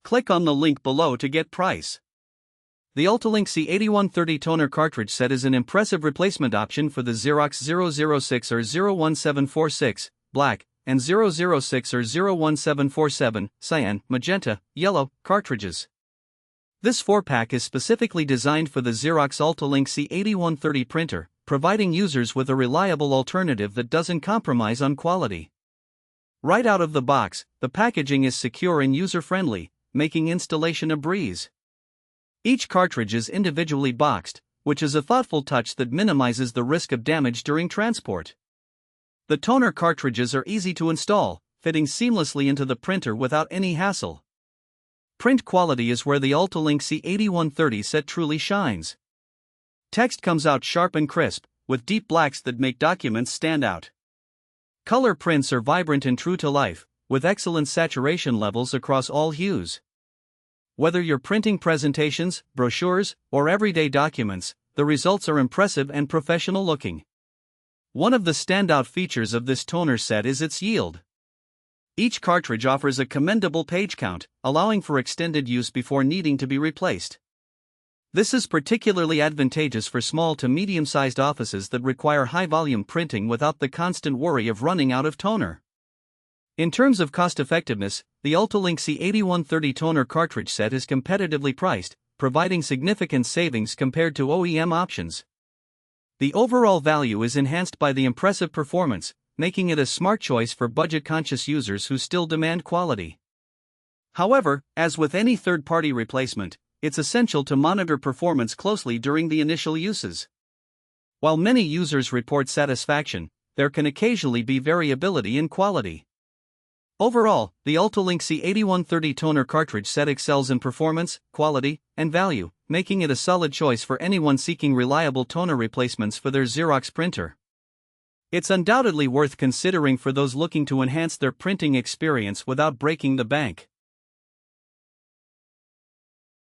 Click on the link below to get price. The AltaLink C8130 toner cartridge set is an impressive replacement option for the Xerox 006R01746, black, and 006R01747, cyan, magenta, yellow, cartridges. This 4-pack is specifically designed for the Xerox AltaLink C8130 printer, providing users with a reliable alternative that doesn't compromise on quality. Right out of the box, the packaging is secure and user-friendly, making installation a breeze. Each cartridge is individually boxed, which is a thoughtful touch that minimizes the risk of damage during transport. The toner cartridges are easy to install, fitting seamlessly into the printer without any hassle. Print quality is where the AltaLink C8130 set truly shines. Text comes out sharp and crisp, with deep blacks that make documents stand out. Color prints are vibrant and true to life, with excellent saturation levels across all hues. Whether you're printing presentations, brochures, or everyday documents, the results are impressive and professional looking. One of the standout features of this toner set is its yield. Each cartridge offers a commendable page count, allowing for extended use before needing to be replaced. This is particularly advantageous for small to medium-sized offices that require high-volume printing without the constant worry of running out of toner. In terms of cost-effectiveness, the AltaLink C8130 toner cartridge set is competitively priced, providing significant savings compared to OEM options. The overall value is enhanced by the impressive performance, making it a smart choice for budget-conscious users who still demand quality. However, as with any third-party replacement, it's essential to monitor performance closely during the initial uses. While many users report satisfaction, there can occasionally be variability in quality. Overall, the AltaLink C8130 toner cartridge set excels in performance, quality, and value, making it a solid choice for anyone seeking reliable toner replacements for their Xerox printer. It's undoubtedly worth considering for those looking to enhance their printing experience without breaking the bank.